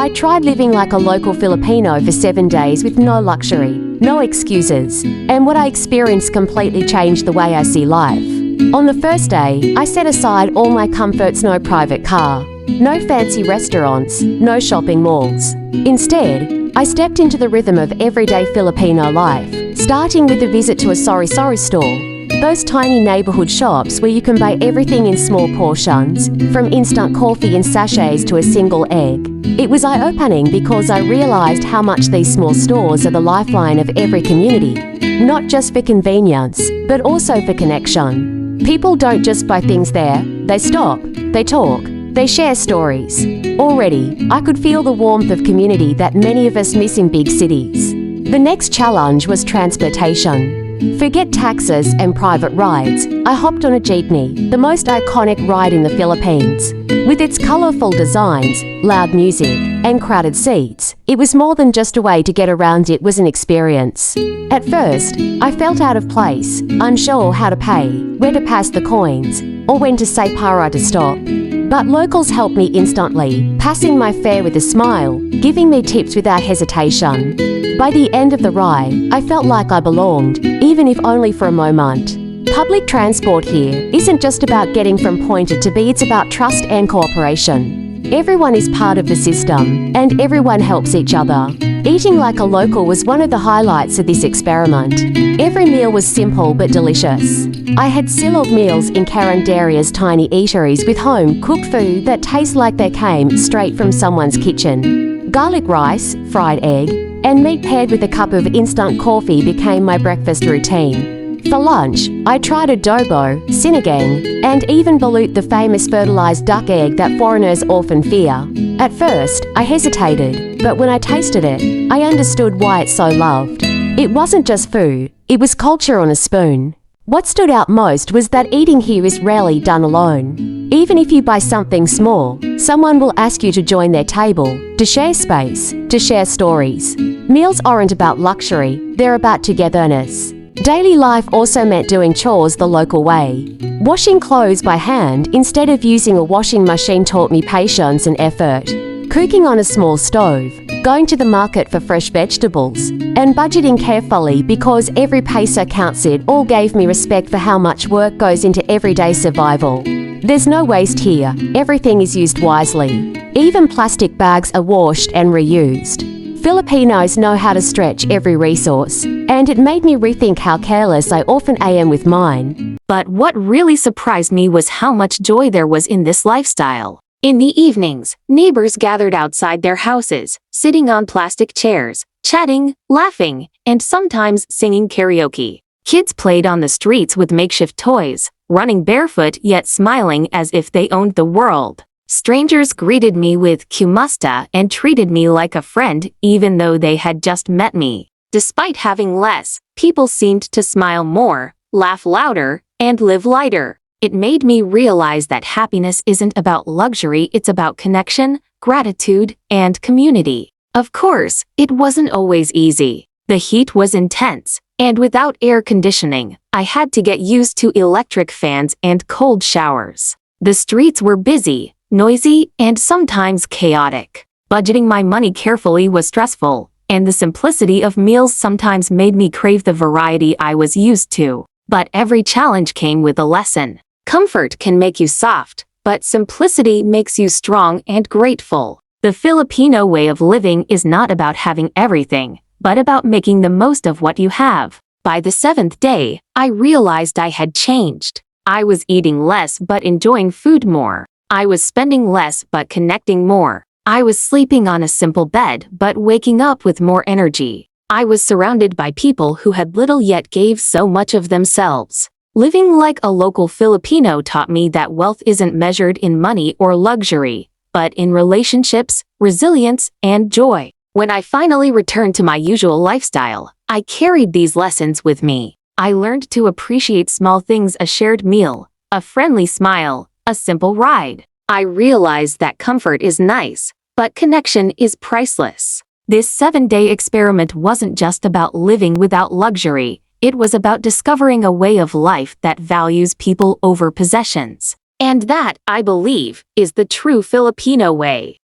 I tried living like a local Filipino for 7 days with no luxury, no excuses, and what I experienced completely changed the way I see life. On the first day, I set aside all my comforts: no private car, no fancy restaurants, no shopping malls. Instead, I stepped into the rhythm of everyday Filipino life, starting with a visit to a sari-sari store. Those tiny neighborhood shops where you can buy everything in small portions, from instant coffee in sachets to a single egg. It was eye-opening because I realized how much these small stores are the lifeline of every community, not just for convenience, but also for connection. People don't just buy things there, they stop, they talk, they share stories. Already, I could feel the warmth of community that many of us miss in big cities. The next challenge was transportation. Forget taxis and private rides. I hopped on a jeepney, the most iconic ride in the Philippines. With its colorful designs, loud music, and crowded seats, it was more than just a way to get around. It was an experience. At first, I felt out of place, unsure how to pay, where to pass the coins, or when to say para to stop. But locals helped me instantly, passing my fare with a smile, giving me tips without hesitation. By the end of the ride, I felt like I belonged, even if only for a moment. Public transport here isn't just about getting from point A to B, it's about trust and cooperation. Everyone is part of the system, and everyone helps each other. Eating like a local was one of the highlights of this experiment. Every meal was simple but delicious. I had silog meals in Carinderia's tiny eateries with home-cooked food that tastes like they came straight from someone's kitchen. Garlic rice, fried egg, and meat paired with a cup of instant coffee became my breakfast routine. For lunch, I tried adobo, sinigang, and even balut, the famous fertilized duck egg that foreigners often fear. At first, I hesitated, but when I tasted it, I understood why it's so loved. It wasn't just food, it was culture on a spoon. What stood out most was that eating here is rarely done alone. Even if you buy something small, someone will ask you to join their table, to share space, to share stories. Meals aren't about luxury, they're about togetherness. Daily life also meant doing chores the local way. Washing clothes by hand instead of using a washing machine taught me patience and effort. Cooking on a small stove, going to the market for fresh vegetables, and budgeting carefully because every peso counts, it all gave me respect for how much work goes into everyday survival. There's no waste here, everything is used wisely. Even plastic bags are washed and reused. Filipinos know how to stretch every resource, and it made me rethink how careless I often am with mine. But what really surprised me was how much joy there was in this lifestyle. In the evenings, neighbors gathered outside their houses, sitting on plastic chairs, chatting, laughing, and sometimes singing karaoke. Kids played on the streets with makeshift toys, running barefoot yet smiling as if they owned the world. Strangers greeted me with "Kumusta" and treated me like a friend even though they had just met me. Despite having less, people seemed to smile more, laugh louder, and live lighter. It made me realize that happiness isn't about luxury, it's about connection, gratitude, and community. Of course, it wasn't always easy. The heat was intense, and without air conditioning, I had to get used to electric fans and cold showers. The streets were busy, noisy, and sometimes chaotic. Budgeting my money carefully was stressful, and the simplicity of meals sometimes made me crave the variety I was used to. But every challenge came with a lesson. Comfort can make you soft, but simplicity makes you strong and grateful. The Filipino way of living is not about having everything, but about making the most of what you have. By the 7th day, I realized I had changed. I was eating less but enjoying food more. I was spending less but connecting more. I was sleeping on a simple bed but waking up with more energy. I was surrounded by people who had little yet gave so much of themselves. Living like a local Filipino taught me that wealth isn't measured in money or luxury, but in relationships, resilience, and joy. When I finally returned to my usual lifestyle, I carried these lessons with me. I learned to appreciate small things: a shared meal, a friendly smile, a simple ride. I realized that comfort is nice, but connection is priceless. This 7-day experiment wasn't just about living without luxury. It was about discovering a way of life that values people over possessions. And that, I believe, is the true Filipino way.